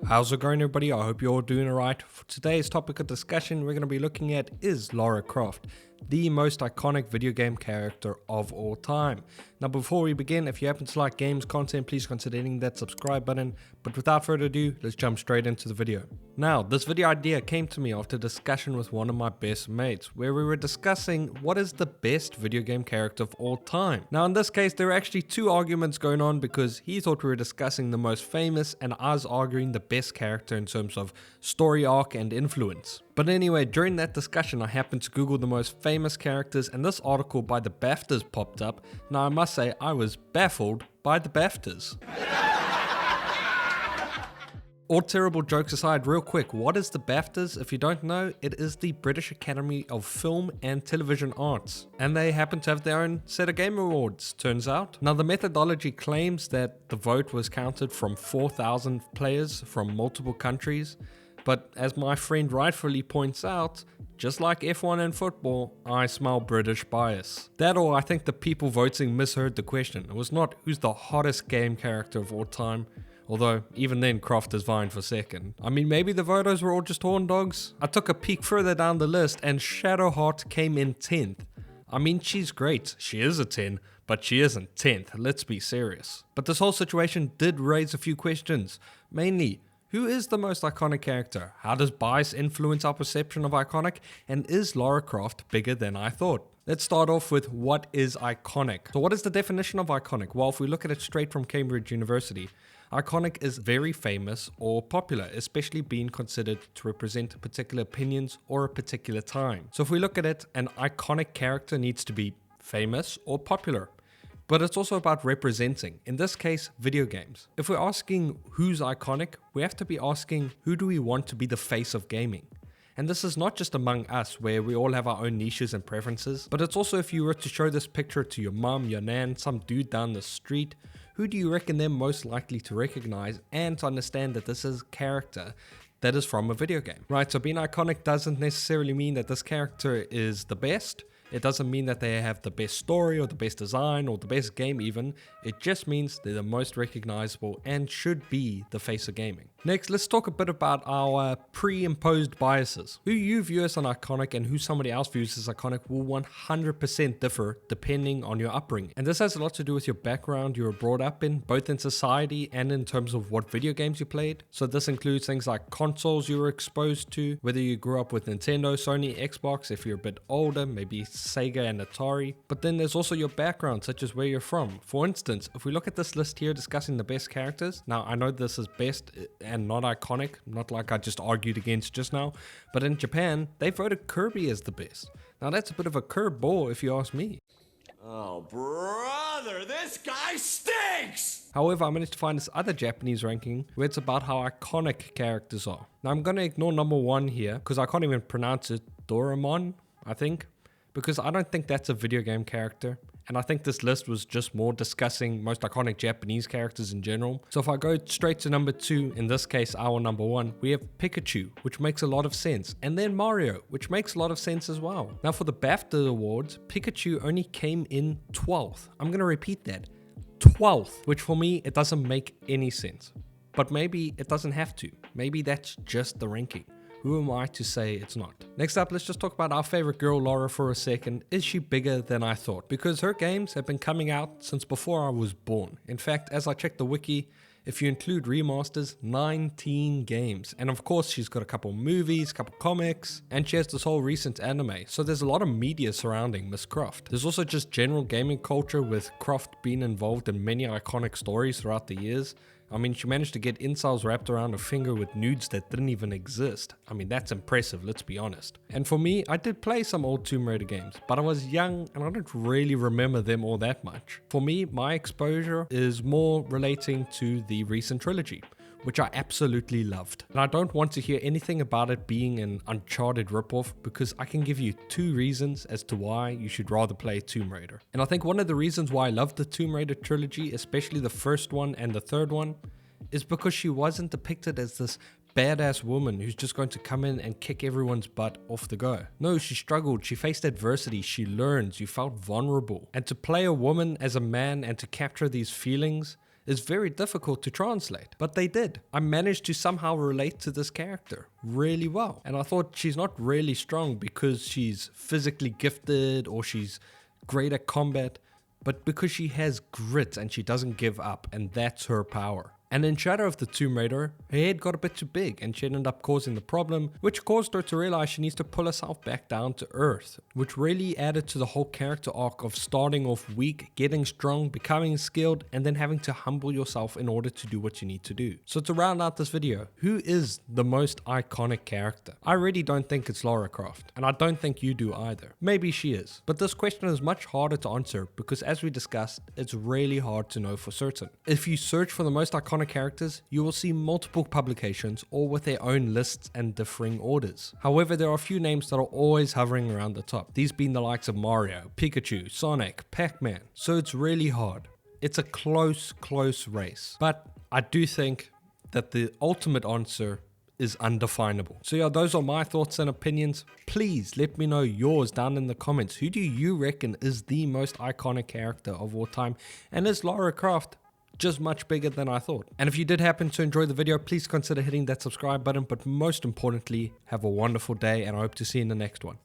How's it going, everybody? I hope you're all doing alright. For today's topic of discussion, we're going to be looking at, is Lara Croft the most iconic video game character of all time? Now, before we begin, if you happen to like games content, please consider hitting that subscribe button. But without further ado, let's jump straight into the video. Now, this video idea came to me after a discussion with one of my best mates, where we were discussing what is the best video game character of all time. Now, in this case, there were actually two arguments going on because he thought we were discussing the most famous and I was arguing the best character in terms of story arc and influence. But anyway, during that discussion, I happened to Google the most famous characters and this article by the BAFTAs popped up. Now, I must say, I was baffled by the BAFTAs. All terrible jokes aside, real quick, what is the BAFTAs? If you don't know, it is the British Academy of Film and Television Arts. And they happen to have their own set of game awards, turns out. Now, the methodology claims that the vote was counted from 4,000 players from multiple countries. But as my friend rightfully points out, just like F1 and football, I smell British bias. That or I think the people voting misheard the question. It was not who's the hottest game character of all time. Although, even then, Croft is vying for second. I mean, maybe the voters were all just horn dogs? I took a peek further down the list and Shadowheart came in 10th. I mean, she's great. She is a 10, but she isn't 10th. Let's be serious. But this whole situation did raise a few questions. Mainly, who is the most iconic character? How does bias influence our perception of iconic? And is Lara Croft bigger than I thought? Let's start off with what is iconic. So what is the definition of iconic? Well, if we look at it straight from Cambridge University, iconic is very famous or popular, especially being considered to represent particular opinions or a particular time. So if we look at it, an iconic character needs to be famous or popular. But it's also about representing, in this case, video games. If we're asking who's iconic, we have to be asking who do we want to be the face of gaming? And this is not just among us where we all have our own niches and preferences, but it's also if you were to show this picture to your mum, your nan, some dude down the street, who do you reckon they're most likely to recognize and to understand that this is character that is from a video game? Right, so being iconic doesn't necessarily mean that this character is the best. It doesn't mean that they have the best story or the best design or the best game even. It just means they're the most recognizable and should be the face of gaming. Next, let's talk a bit about our pre-imposed biases. Who you view as an iconic and who somebody else views as iconic will 100% differ depending on your upbringing. And this has a lot to do with your background you were brought up in, both in society and in terms of what video games you played. So this includes things like consoles you were exposed to, whether you grew up with Nintendo, Sony, Xbox, if you're a bit older, maybe Sega and Atari. But then there's also your background, such as where you're from. For instance, if we look at this list here discussing the best characters, now I know this is best and not iconic, not like I just argued against just now, but in Japan, they voted Kirby as the best. Now that's a bit of a curveball if you ask me. Oh, brother, this guy stinks! However, I managed to find this other Japanese ranking where it's about how iconic characters are. Now I'm going to ignore number one here because I can't even pronounce it, Doraemon, I think, because I don't think that's a video game character. And I think this list was just more discussing most iconic Japanese characters in general. So if I go straight to number two, in this case our number one, we have Pikachu, which makes a lot of sense. And then Mario, which makes a lot of sense as well. Now for the BAFTA awards, Pikachu only came in 12th. I'm going to repeat that. 12th, which for me, it doesn't make any sense. But maybe it doesn't have to. Maybe that's just the ranking. Who am I to say it's not? Next up, let's just talk about our favorite girl, Lara, for a second. Is she bigger than I thought? Because her games have been coming out since before I was born. In fact, as I checked the wiki, if you include remasters, 19 games. And of course, she's got a couple movies, couple comics, and she has this whole recent anime. So there's a lot of media surrounding Miss Croft. There's also just general gaming culture with Croft being involved in many iconic stories throughout the years. I mean, she managed to get incels wrapped around her finger with nudes that didn't even exist. I mean, that's impressive, let's be honest. And for me, I did play some old Tomb Raider games, but I was young and I don't really remember them all that much. For me, my exposure is more relating to the recent trilogy, which I absolutely loved. And I don't want to hear anything about it being an Uncharted ripoff because I can give you two reasons as to why you should rather play Tomb Raider. And I think one of the reasons why I love the Tomb Raider trilogy, especially the first one and the third one, is because she wasn't depicted as this badass woman who's just going to come in and kick everyone's butt off the go. No, she struggled, she faced adversity, she learned, you felt vulnerable. And to play a woman as a man and to capture these feelings is very difficult to translate, but they did. I managed to somehow relate to this character really well. And I thought she's not really strong because she's physically gifted or she's great at combat, but because she has grit and she doesn't give up, and that's her power. And in Shadow of the Tomb Raider, her head got a bit too big and she ended up causing the problem, which caused her to realize she needs to pull herself back down to earth, which really added to the whole character arc of starting off weak, getting strong, becoming skilled, and then having to humble yourself in order to do what you need to do. So to round out this video, who is the most iconic character? I really don't think it's Lara Croft, and I don't think you do either. Maybe she is, but this question is much harder to answer because, as we discussed, it's really hard to know for certain. If you search for the most iconic characters, you will see multiple publications, all with their own lists and differing orders. However, there are a few names that are always hovering around the top, these being the likes of Mario, Pikachu, Sonic, Pac-Man. So it's really hard. It's a close race. But I do think that the ultimate answer is undefinable. So yeah, those are my thoughts and opinions. Please let me know yours down in the comments. Who do you reckon is the most iconic character of all time? And is Lara Croft just much bigger than I thought? And if you did happen to enjoy the video, please consider hitting that subscribe button, but most importantly, have a wonderful day, and I hope to see you in the next one.